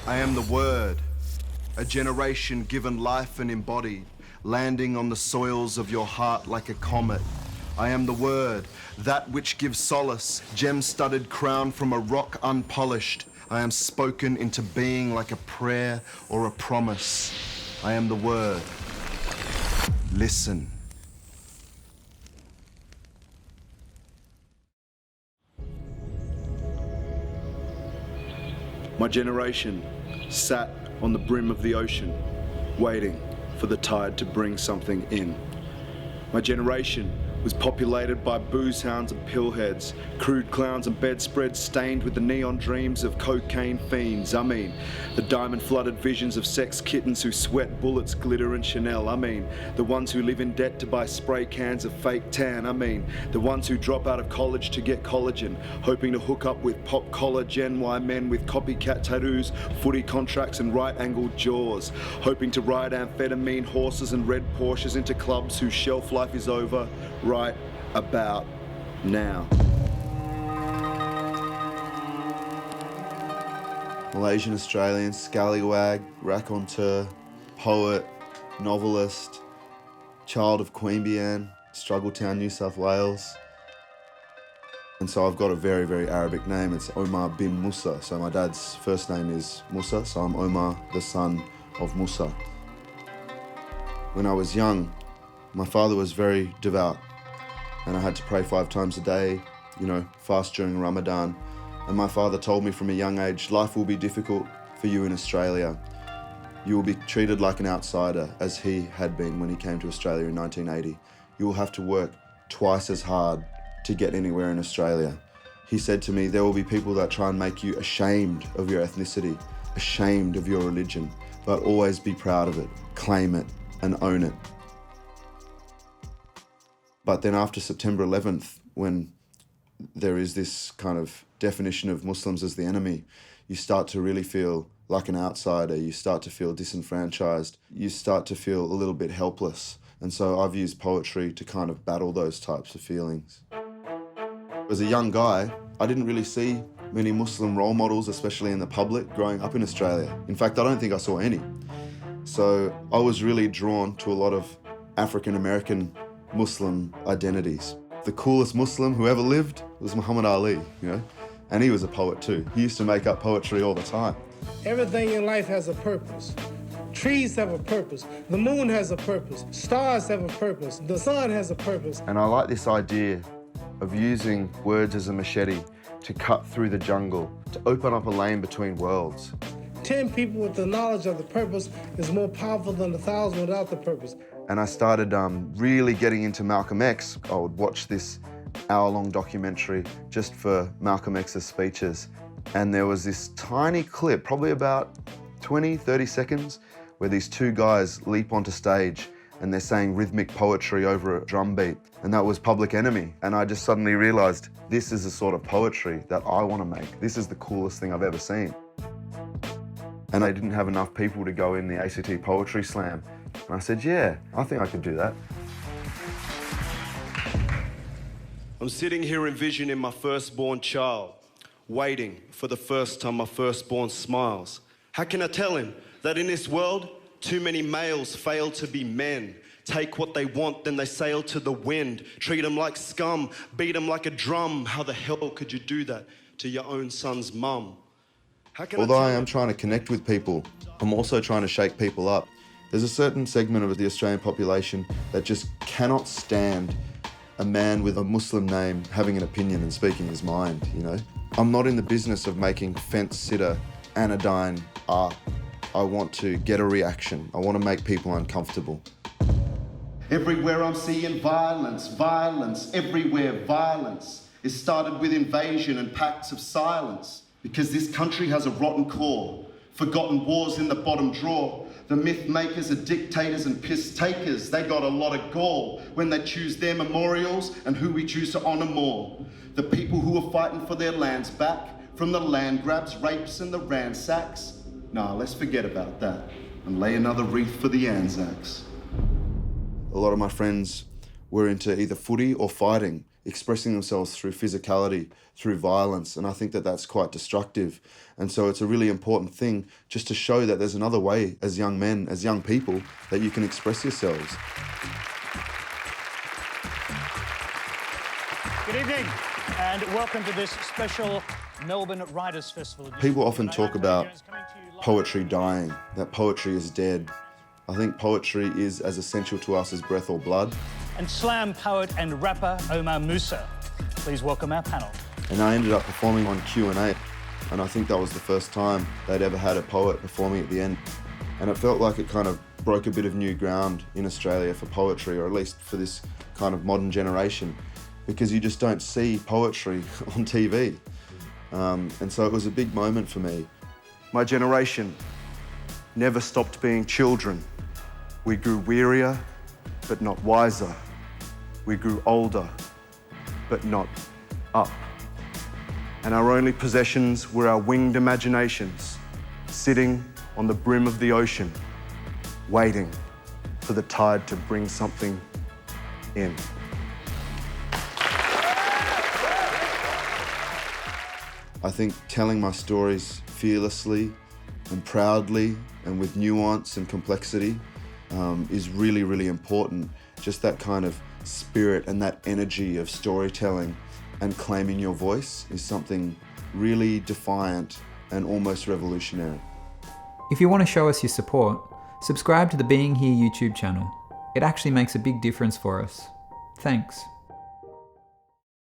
I am the Word, a generation given life and embodied, landing on the soils of your heart like a comet. I am the Word, that which gives solace, gem-studded crown from a rock unpolished. I am spoken into being like a prayer or a promise. I am the Word. Listen. My generation sat on the brim of the ocean, waiting for the tide to bring something in. My generation was populated by booze hounds and pillheads, crude clowns and bedspreads stained with the neon dreams of cocaine fiends. I mean, the diamond-flooded visions of sex kittens who sweat bullets, glitter and Chanel. I mean, the ones who live in debt to buy spray cans of fake tan. I mean, the ones who drop out of college to get collagen, hoping to hook up with pop-collar Gen Y men with copycat tattoos, footy contracts and right-angled jaws, hoping to ride amphetamine horses and red Porsches into clubs whose shelf life is over right about now. Malaysian-Australian, scallywag, raconteur, poet, novelist, child of Queanbeyan, Struggletown, New South Wales. And so I've got a very, very Arabic name. It's Omar bin Musa. So my dad's first name is Musa, so I'm Omar, the son of Musa. When I was young, my father was very devout, and I had to pray 5 times a day, fast during Ramadan. And my father told me from a young age, life will be difficult for you in Australia. You will be treated like an outsider, as he had been when he came to Australia in 1980. You will have to work twice as hard to get anywhere in Australia. He said to me, there will be people that try and make you ashamed of your ethnicity, ashamed of your religion, but always be proud of it, claim it, and own it. But then after September 11th, when there is this kind of definition of Muslims as the enemy, you start to really feel like an outsider, you start to feel disenfranchised, you start to feel a little bit helpless. And so I've used poetry to kind of battle those types of feelings. As a young guy, I didn't really see many Muslim role models, especially in the public, growing up in Australia. In fact, I don't think I saw any. So I was really drawn to a lot of African-American Muslim identities. The coolest Muslim who ever lived was Muhammad Ali, and he was a poet too. He used to make up poetry all the time. Everything in life has a purpose. Trees have a purpose. The moon has a purpose. Stars have a purpose. The sun has a purpose. And I like this idea of using words as a machete to cut through the jungle, to open up a lane between worlds. 10 people with the knowledge of the purpose is more powerful than 1,000 without the purpose. And I started really getting into Malcolm X. I would watch this hour-long documentary just for Malcolm X's speeches. And there was this tiny clip, probably about 20, 30 seconds, where these 2 guys leap onto stage and they're saying rhythmic poetry over a drum beat. And that was Public Enemy. And I just suddenly realized this is the sort of poetry that I want to make. This is the coolest thing I've ever seen. And they didn't have enough people to go in the ACT Poetry Slam. And I said, yeah, I think I could do that. I'm sitting here envisioning my firstborn child, waiting for the first time my firstborn smiles. How can I tell him that in this world, too many males fail to be men? Take what they want, then they sail to the wind. Treat them like scum, beat them like a drum. How the hell could you do that to your own son's mum? Although I am trying to connect with people, I'm also trying to shake people up. There's a certain segment of the Australian population that just cannot stand a man with a Muslim name having an opinion and speaking his mind, I'm not in the business of making fence-sitter, anodyne art. I want to get a reaction. I want to make people uncomfortable. Everywhere I'm seeing violence, violence, everywhere violence. It started with invasion and pacts of silence. Because this country has a rotten core, forgotten wars in the bottom drawer. The myth makers are dictators and piss takers. They got a lot of gall when they choose their memorials and who we choose to honour more. The people who are fighting for their lands back from the land grabs, rapes and the ransacks. Nah, let's forget about that and lay another wreath for the Anzacs. A lot of my friends were into either footy or fighting. expressing themselves through physicality, through violence, and I think that that's quite destructive. And so it's a really important thing just to show that there's another way as young men, as young people, that you can express yourselves. Good evening, and welcome to this special Melbourne Writers' Festival. People often talk about poetry dying, that poetry is dead. I think poetry is as essential to us as breath or blood. And slam poet and rapper Omar Musar. Please welcome our panel. And I ended up performing on Q&A, and I think that was the first time they'd ever had a poet performing at the end. And it felt like it kind of broke a bit of new ground in Australia for poetry, or at least for this kind of modern generation, because you just don't see poetry on TV. And so it was a big moment for me. My generation never stopped being children. We grew wearier, but not wiser. We grew older, but not up. And our only possessions were our winged imaginations, sitting on the brim of the ocean, waiting for the tide to bring something in. I think telling my stories fearlessly and proudly and with nuance and complexity is really, really important. Just that kind of spirit and that energy of storytelling and claiming your voice is something really defiant and almost revolutionary. If you want to show us your support, subscribe to the Being Here YouTube channel. It actually makes a big difference for us. Thanks.